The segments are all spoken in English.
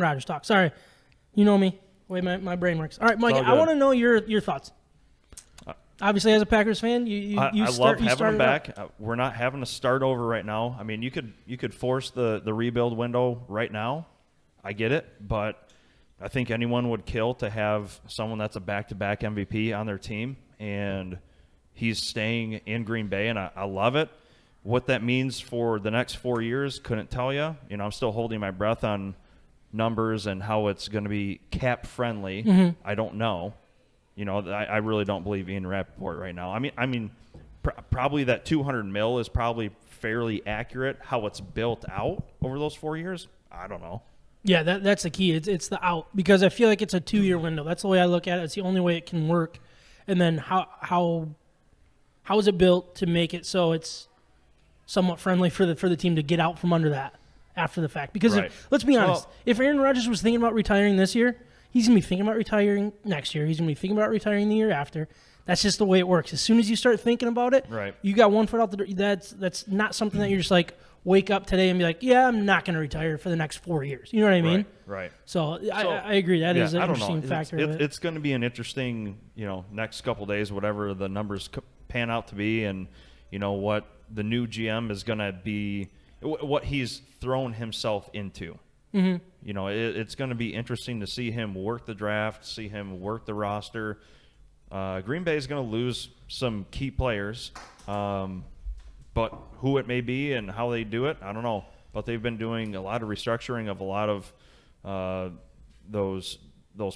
Rodgers talk. Sorry. You know me. The way my brain works. All right, Mike, I want to know your thoughts. Obviously, as a Packers fan, I love having him back. We're not having to start over right now. I mean, you could force the rebuild window right now. I get it, but I think anyone would kill to have someone that's a back-to-back MVP on their team, and he's staying in Green Bay, and I love it. What that means for the next 4 years, couldn't tell you. You know, I'm still holding my breath on numbers and how it's going to be cap-friendly. Mm-hmm. I don't know. You know, I really don't believe Ian Rappaport right now. I mean, probably that $200 million is probably fairly accurate. How it's built out over those 4 years, I don't know. Yeah, that's the key. It's the out, because I feel like it's a 2-year window. That's the way I look at it. It's the only way it can work. And then how is it built to make it so it's somewhat friendly for the team to get out from under that after the fact? Because let's be honest, if Aaron Rodgers was thinking about retiring this year, he's going to be thinking about retiring next year. He's going to be thinking about retiring the year after. That's just the way it works. As soon as you start thinking about it, you got one foot out the door. That's not something that you're just like, wake up today and be like, yeah, I'm not going to retire for the next 4 years. You know what I mean? Right. So I agree. That is an interesting factor. It's going to be an interesting, next couple of days, whatever the numbers pan out to be, and what the new GM is going to be, what he's thrown himself into. Mm-hmm. It's going to be interesting to see him work the draft, see him work the roster. Green Bay is going to lose some key players, but who it may be and how they do it, I don't know. But they've been doing a lot of restructuring of a lot of those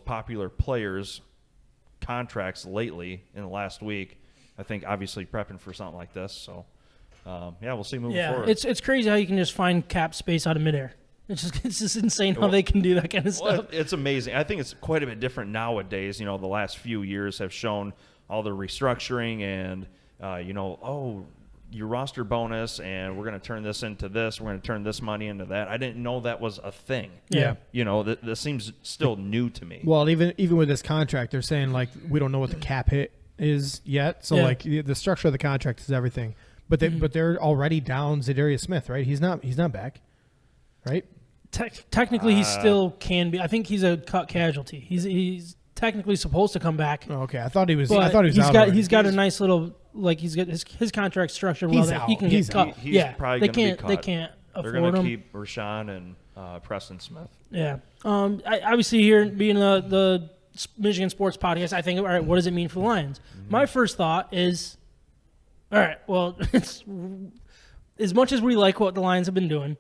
popular players' contracts lately in the last week. I think obviously prepping for something like this. So, we'll see moving forward. It's crazy how you can just find cap space out of midair. It's just insane how they can do that kind of stuff. It's amazing. I think it's quite a bit different nowadays. The last few years have shown all the restructuring and, your roster bonus, and we're going to turn this into this. We're going to turn this money into that. I didn't know that was a thing. Yeah. This seems still new to me. Well, even with this contract, they're saying, like, we don't know what the cap hit is yet. So, like, the structure of the contract is everything. But they're already down Zadarius Smith, right? He's not back, right? Technically, he still can be. I think he's a cut casualty. He's technically supposed to come back. Oh, okay, I thought he was. He's got a nice little, like, he's got his contract structured well that he can get cut. He's probably going to be cut. They can't afford him. They're going to keep Rashawn and Preston Smith. Yeah. Obviously, here being the Michigan Sports Podcast, I think, all right, what does it mean for the Lions? Mm-hmm. My first thought is, all right, well, it's, as much as we like what the Lions have been doing,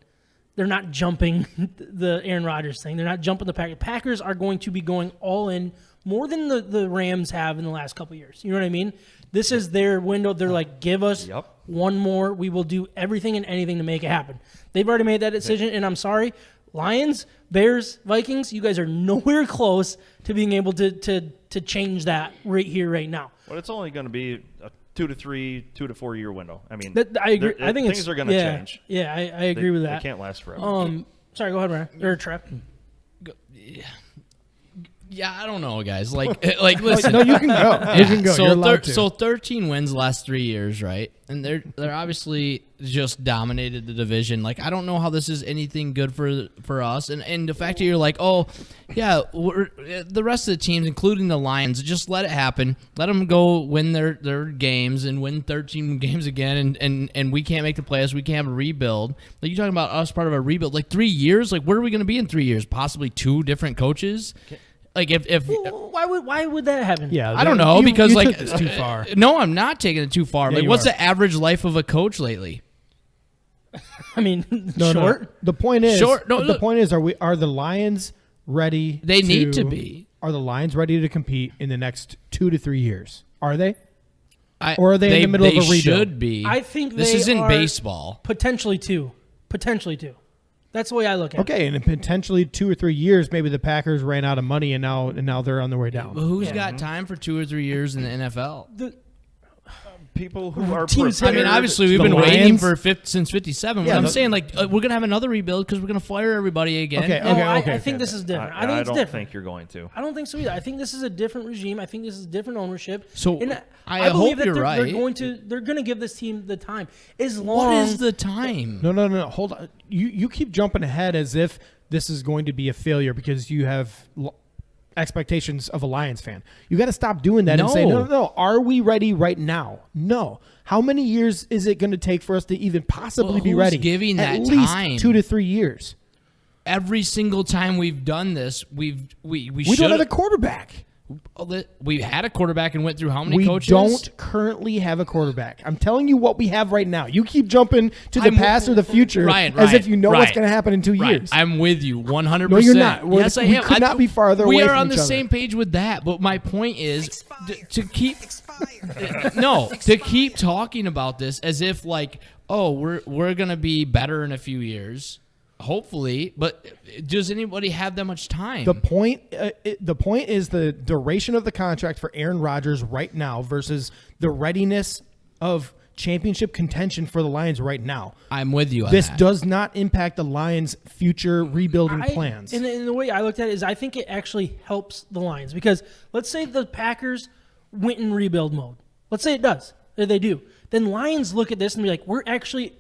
they're not jumping the Aaron Rodgers thing. They're not jumping the Packers. Packers are going to be going all in more than the Rams have in the last couple of years. You know what I mean? This is their window. They're like, give us one more. We will do everything and anything to make it happen. They've already made that decision, and I'm sorry. Lions, Bears, Vikings, you guys are nowhere close to being able to change that right here, right now. Well, it's only going to be a 2 to 4 year window. I mean, I agree. I think things are going to change. Yeah, I agree with that. They can't last forever. Sorry, go ahead, Ryan. Or Trev. Yeah, I don't know, guys. Like listen. No, you can go. You can go. So, You're allowed to. So 13 wins last 3 years, right? And they're obviously just dominated the division. Like, I don't know how this is anything good for us. And the fact that you're like, oh, yeah, the rest of the teams, including the Lions, just let it happen. Let them go win their games and win 13 games again. And we can't make the playoffs. We can't have a rebuild. Like, you're talking about us part of a rebuild. Like, 3 years? Like, where are we going to be in 3 years? Possibly 2 different coaches? Like if why would that happen? Yeah, I don't know because took this too far. No, I'm not taking it too far. Yeah, like, what's the average life of a coach lately? I mean, short. No. The point is, short. No, the point is, are the Lions ready? They need to be. Are the Lions ready to compete in the next 2 to 3 years? Are they? Or are they in the middle of a rebuild? They should be. I think this isn't baseball. Potentially two. That's the way I look at it. Okay, and in potentially 2 or 3 years, maybe the Packers ran out of money, and now they're on their way down. But who's got time for 2 or 3 years in the NFL? People who are teams. I mean, obviously we've been waiting since '57. Yeah, I'm saying, like, we're gonna have another rebuild because we're gonna fire everybody again. Okay. I think this is different. I think it's different. I don't think you're going to. I don't think so either. I think this is a different regime. I think this is different ownership. So and I believe hope that you're they're right. They're going to give this team the time. As long What is the time? No. Hold on. You keep jumping ahead as if this is going to be a failure because you have expectations of a Lions fan. You got to stop doing that and say, no. Are we ready right now? No. How many years is it going to take for us to even possibly be ready? Giving At that least time? 2 to 3 years. Every single time we've done this, we don't have a quarterback. We had a quarterback and went through how many we coaches? Don't currently have a quarterback. I'm telling you what we have right now. You keep jumping to the past or the future as if you know what's going to happen in 2 years. I'm with you 100%. No, you're not. Yes, I am. We could not be farther away from each other. We are on the same page with that, but my point is to keep to keep talking about this as if like, oh, we're going to be better in a few years. Hopefully, but does anybody have that much time? The point is the duration of the contract for Aaron Rodgers right now versus the readiness of championship contention for the Lions right now. I'm with you on this that. does not impact the Lions' future rebuilding plans. And the way I looked at it is I think it actually helps the Lions because let's say the Packers went in rebuild mode. Let's say it does. Or they do. Then Lions look at this and be like, we're actually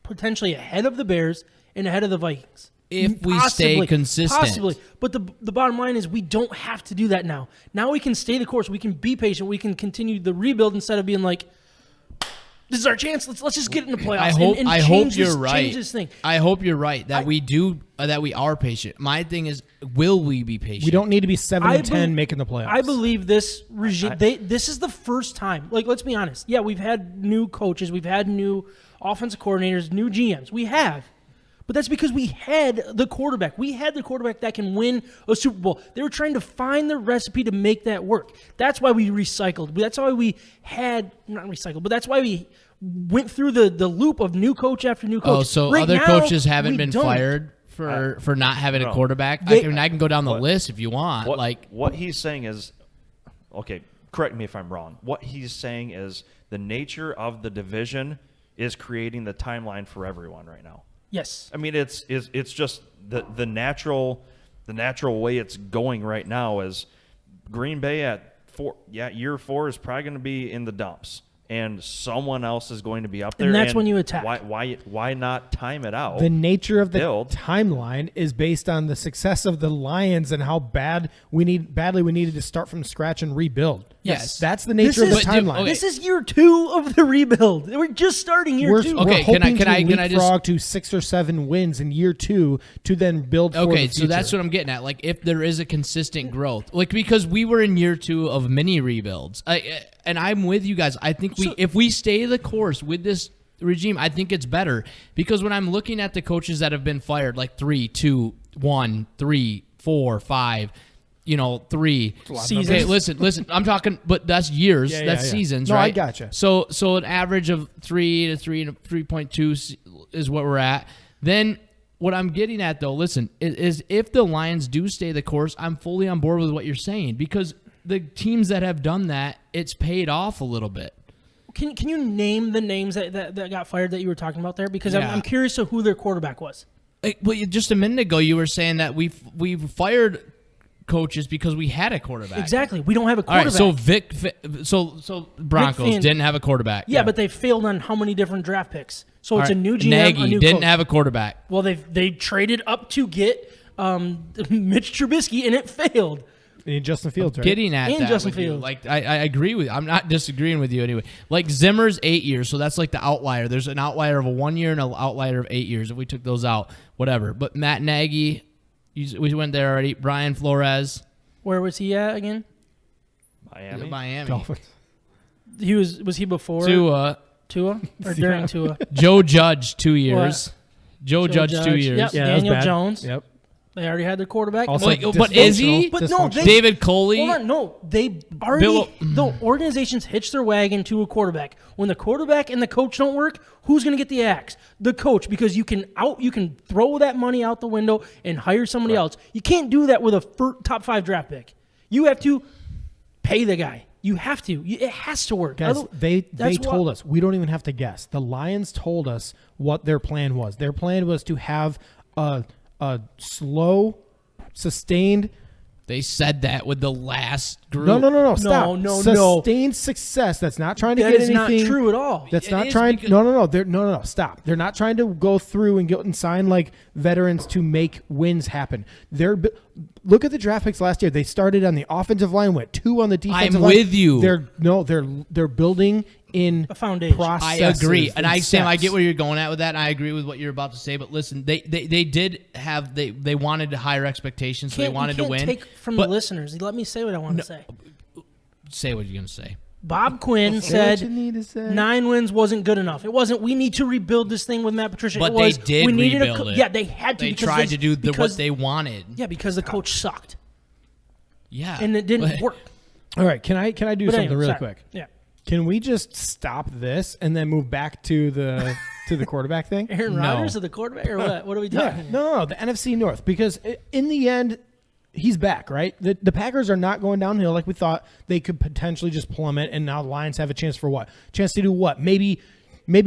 potentially ahead of the Bears and ahead of the Vikings. If we stay consistent. Possibly. But the bottom line is we don't have to do that now. Now we can stay the course. We can be patient. We can continue the rebuild instead of being like, this is our chance. Let's just get in the playoffs. I hope you're right. Change this thing. I hope you're right that we are patient. My thing is, will we be patient? We don't need to be 7-10 making the playoffs. I believe this regime. This is the first time. Like, let's be honest. Yeah, we've had new coaches. We've had new offensive coordinators, new GMs. We have. But that's because we had the quarterback. We had the quarterback that can win a Super Bowl. They were trying to find the recipe to make that work. That's why we recycled. That's why we had – not recycled, but that's why we went through the loop of new coach after new coach. Oh, so right other now, coaches haven't been fired for not having a quarterback? I can go down the list if you want. What he's saying is – okay, correct me if I'm wrong. What he's saying is the nature of the division is creating the timeline for everyone right now. Yes. I mean, it's just the natural way it's going right now is Green Bay at year 4 is probably going to be in the dumps, and someone else is going to be up there. And that's when you attack. Why not time it out? The nature of the timeline is based on the success of the Lions and how badly we needed to start from scratch and rebuild. Yes, that's the nature of the timeline. This is year 2 of the rebuild. We're just starting year 2. Okay, we're hoping to leapfrog to 6 or 7 wins in year 2 to then build for the future. So that's what I'm getting at. Like, if there is a consistent growth, like because we were in year 2 of mini rebuilds, and I'm with you guys. I think if we stay the course with this regime, I think it's better because when I'm looking at the coaches that have been fired, like 3, 2, 1, 3, 4, 5. 3 seasons. Okay, listen. I'm talking, but that's years. That's seasons, no, right? I gotcha. So an average of 3 to 3 and 3.2 is what we're at. Then what I'm getting at, though, listen, is if the Lions do stay the course, I'm fully on board with what you're saying because the teams that have done that, it's paid off a little bit. Can you name the names that got fired that you were talking about there? Because I'm curious to who their quarterback was. Well, just a minute ago, you were saying that we've fired coaches because we had a quarterback. Exactly. We don't have a quarterback. All right, so Broncos didn't have a quarterback. Yeah, but they failed on how many different draft picks? So it's a new GM, Nagy a new didn't coach. have a quarterback. Well, they traded up to get Mitch Trubisky, and it failed. And Justin Fields, right? Getting at and that Justin with you. Fields. Like I agree with you. I'm not disagreeing with you anyway. Like Zimmer's 8 years, so that's like the outlier. There's an outlier of a 1 year and an outlier of 8 years. If we took those out, whatever. But Matt Nagy, we went there already. Brian Flores. Where was he at again? Miami. Dolphins. Was he before Tua or during Tua? Joe Judge 2 years. Joe Judge 2 years. Yep. Yeah, Daniel Jones. Yep. They already had their quarterback. Also, but is he? But no, David Coley. Hold on, no, they already. The organizations hitch their wagon to a quarterback. When the quarterback and the coach don't work, who's going to get the axe? The coach, because you can throw that money out the window and hire somebody else. You can't do that with a top 5 draft pick. You have to pay the guy. You have to. It has to work. Guys, they told us. We don't even have to guess. The Lions told us what their plan was. Their plan was to have a slow, sustained They said that with the last group. No. Stop. No. Sustained success. That's not trying to That get is anything. not true at all. That's It not is trying. because- No. Stop. They're not trying to go through and sign like veterans to make wins happen. Look at the draft picks last year. They started on the offensive line, went 2 on the defensive I'm line. with you. They're building in A foundation. processes. I agree, and and Sam, I steps. get where you're going at with that. And I agree with what you're about to say. But listen, they did have they wanted higher expectations, so they wanted to win. Take from But- the listeners. Let me say what I want to say. Say what you're gonna say. Bob Quinn Say what said you need to say. 9 wins wasn't good enough. It wasn't. We need to rebuild this thing with Matt Patricia. But it was, they did we needed rebuild it. Yeah, they had to. They because tried to do what because- they wanted. Yeah, because the coach sucked Yeah, and it didn't work. All right, can I do But something anyway, really sorry. quick? Yeah, Can we just stop this and then move back to the quarterback thing? Aaron No. Rodgers of the quarterback or what? What are we Yeah, talking? no, the NFC North, because in the end, he's back, right? The Packers are not going downhill like we thought. They could potentially just plummet, and now the Lions have a chance for what? Chance to do what? Maybe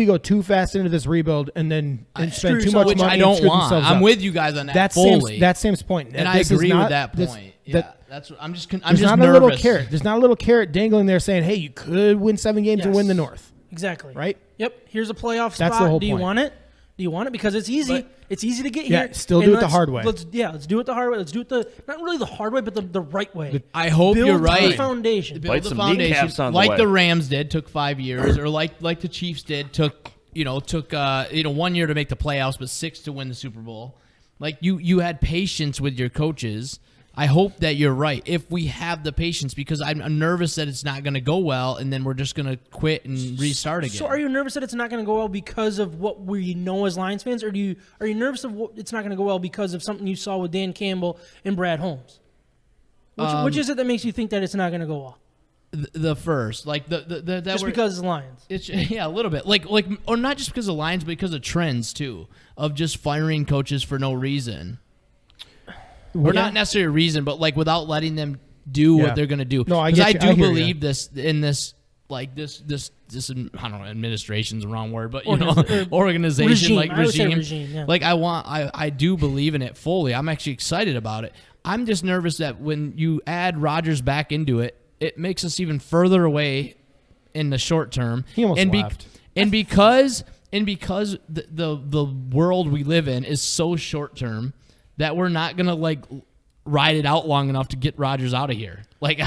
go too fast into this rebuild and then spend screw too much yourself. which money I and don't screw want. themselves I'm up. with you guys on that That's fully, Sam's point, and I This is agree not- with that this- point. that- Yeah, that's what I'm just. I'm There's just not nervous. a little carrot. There's not a little carrot dangling there saying, "Hey, you could win 7 games and Yes. win the North." Exactly. Right? Yep. Here's a playoff That's spot. the whole Do you point. want it? Do you want it? Because it's easy. It's easy to get Yeah, here. still And do it the let's- hard way. Let's do it the hard way. Let's do it not really the hard way, but the right way. I hope Build you're the right. foundation. Build Bite the some foundation, kneecaps on the like way. the Rams did, took 5 years, or like the Chiefs did, took 1 year to make the playoffs, but 6 to win the Super Bowl. Like you had patience with your coaches. I hope that you're right. If we have the patience, because I'm nervous that it's not going to go well, and then we're just going to quit and restart again. So are you nervous that it's not going to go well because of what we know as Lions fans, or are you nervous of what it's not going to go well because of something you saw with Dan Campbell and Brad Holmes? Which is it that makes you think that it's not going to go well? The first, like the that Just were- because it's Lions. It's a little bit like or not just because of lines, but because of trends too, of just firing coaches for no reason, or not necessarily a reason, but like without letting them do Yeah. what they're gonna do. No, I 'Cause get I you. do I hear believe you. this in this like this I don't know, administration's the wrong word, but Organiz- organization regime. like I would say regime. regime, yeah. Like I do believe in it fully. I'm actually excited about it. I'm just nervous that when you add Rodgers back into it, it makes us even further away in the short term. He almost and left. And because the world we live in is so short term that we're not gonna like ride it out long enough to get Rodgers out of here. Like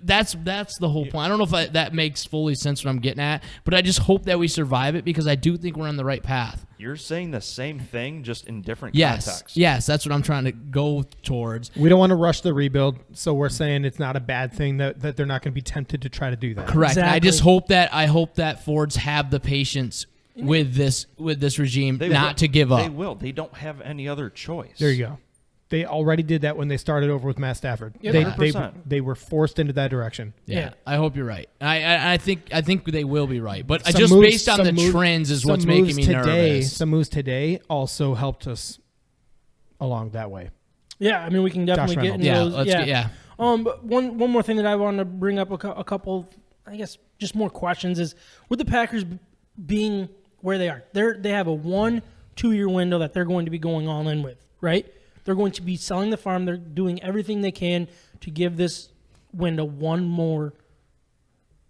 that's the whole point. I don't know if that makes fully sense what I'm getting at, but I just hope that we survive it because I do think we're on the right path. You're saying the same thing, just in different Yes, contexts. yes, that's what I'm trying to go towards. We don't want to rush the rebuild, so we're saying it's not a bad thing that they're not going to be tempted to try to do that. Correct. And I Exactly. just hope that Fords have the patience with this regime They not will. to give They up. will. They don't have any other choice. There you go. They already did that when they started over with Matt Stafford. Yeah, They 100%. they were forced into that direction. Yeah, I hope you're right. I think they will be right, but Some just moves- based on the some moves- trends is some what's making moves me today, nervous. Some moves today also helped us along that way. Yeah, I mean we can definitely get into Yeah, those. let's get But one more thing that I want to bring up a couple, I guess, just more questions is with the Packers being where they are. They have a 1-2 year window that they're going to be going all in with, right? They're going to be selling the farm. They're doing everything they can to give this window one more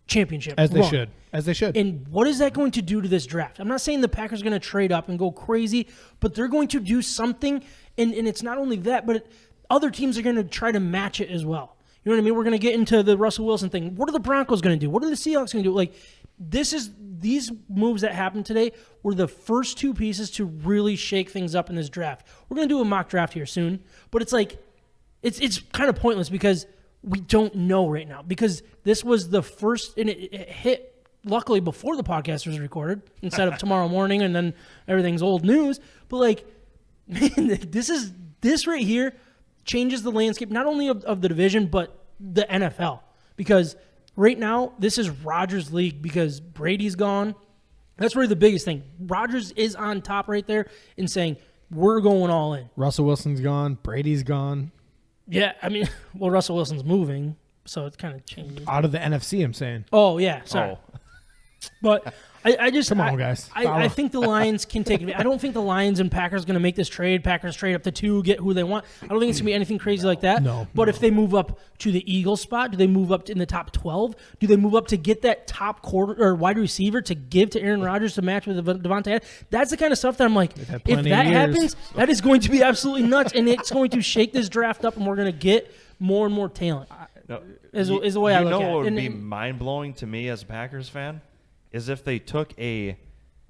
championship. As they run. should. As they should. And what is that going to do to this draft? I'm not saying the Packers are going to trade up and go crazy, but they're going to do something. And it's not only that, but other teams are going to try to match it as well. You know what I mean? We're going to get into the Russell Wilson thing. What are the Broncos going to do? What are the Seahawks going to do? Like, these moves that happened today were the first two pieces to really shake things up in this draft. We're going to do a mock draft here soon, but it's like it's kind of pointless because we don't know right now because this was the first, and it hit luckily before the podcast was recorded instead of tomorrow morning and then everything's old news. But like, man, this right here changes the landscape not only of the division but the NFL because right now this is Rodgers' league because Brady's gone. That's really the biggest thing. Rodgers is on top right there in saying we're going all in. Russell Wilson's gone. Brady's gone. Yeah, I mean, well, Russell Wilson's moving, so it's kind of changing. Out of the NFC, I'm saying. Oh, yeah, sorry. Oh. But I just Come on, guys. I think the Lions can take it. I don't think the Lions and Packers are going to make this trade. Packers trade up to 2, get who they want. I don't think it's going to be anything crazy like that. No. But if they move up to the Eagles spot, do they move up in the top 12? Do they move up to get that top quarter or wide receiver to give to Aaron Rodgers to match with Devontae Adams? That's the kind of stuff that I'm like, had if plenty that of years. happens, that is going to be absolutely nuts, and it's going to shake this draft up, and we're going to get more and more talent. No, Is the way I look You at know it. what would And- be mind-blowing to me as a Packers fan is if they took a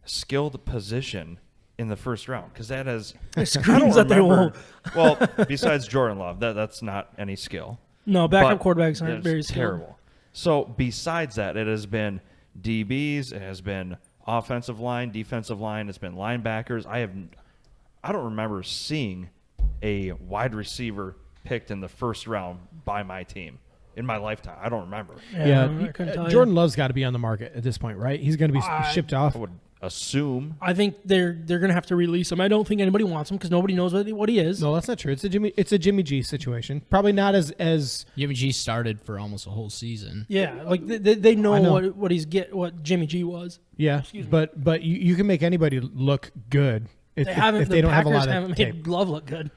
skilled position in the first round, because that is screams that they won't. Well, besides Jordan Love, that's not any skill. No, backup But quarterbacks aren't it's very skilled. terrible. So besides that, it has been DBs, it has been offensive line, defensive line, it's been linebackers. I don't remember seeing a wide receiver picked in the first round by my team in my lifetime. I don't remember. Yeah, I couldn't tell you. Jordan Love's got to be on the market at this point, right? He's going to be shipped off. I would assume. I think they're going to have to release him. I don't think anybody wants him because nobody knows what he is. No, that's not true. It's a Jimmy G situation. Probably not as Jimmy G started for almost a whole season. Yeah, like they know, I know. what Jimmy G was. yeah. But you can make anybody look good if They haven't. if they the don't have a Packers lot of haven't tape. made Love look good.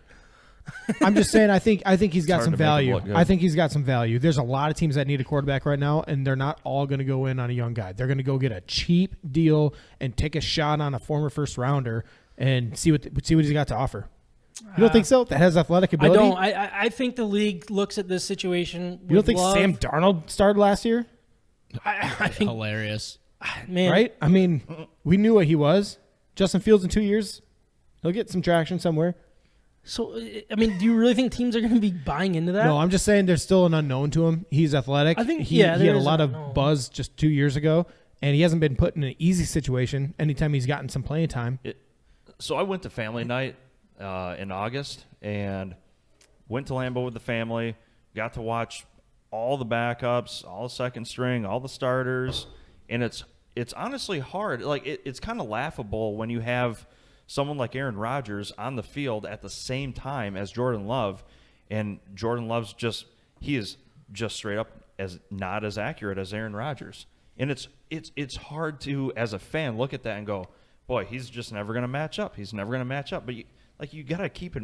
I'm just saying. I think he's got hard some to make him value. look good. I think he's got some value. There's a lot of teams that need a quarterback right now, and they're not all going to go in on a young guy. They're going to go get a cheap deal and take a shot on a former first rounder and see what he's got to offer. You don't think so? That has athletic I ability. don't. I think the league looks at this situation. You don't with think Love. Sam Darnold started last year? I think, Hilarious. man, Right? I mean, we knew what he was. Justin Fields in 2 years, he'll get some traction somewhere. So I mean, do you really think teams are going to be buying into that? No, I'm just saying there's still an unknown to him. He's athletic. I think- he yeah, there had a is lot an of unknown. buzz just 2 years ago, and he hasn't been put in an easy situation anytime he's gotten some playing time. So I went to family night in August and went to Lambeau with the family. Got to watch all the backups, all the second string, all the starters, and it's honestly hard. Like it's kind of laughable when you have someone like Aaron Rodgers on the field at the same time as Jordan Love, and Jordan Love's he is just straight up as not as accurate as Aaron Rodgers. And it's hard to, as a fan, look at that and go, boy, he's just never going to match up. He's never going to match up. But you got to keep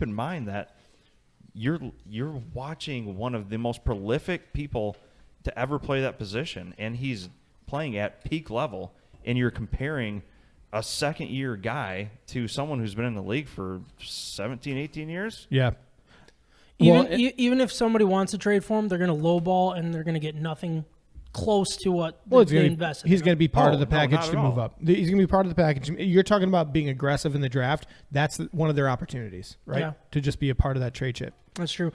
in mind that you're watching one of the most prolific people to ever play that position, and he's playing at peak level, and you're comparing a second-year guy to someone who's been in the league for 17, 18 years. Yeah. Even if somebody wants to trade for him, they're going to lowball and they're going to get nothing close to what they invested. He's going to be part of the No, package not to at move all. up. He's going to be part of the package. You're talking about being aggressive in the draft. That's one of their opportunities, right? Yeah. To just be a part of that trade chip. That's true.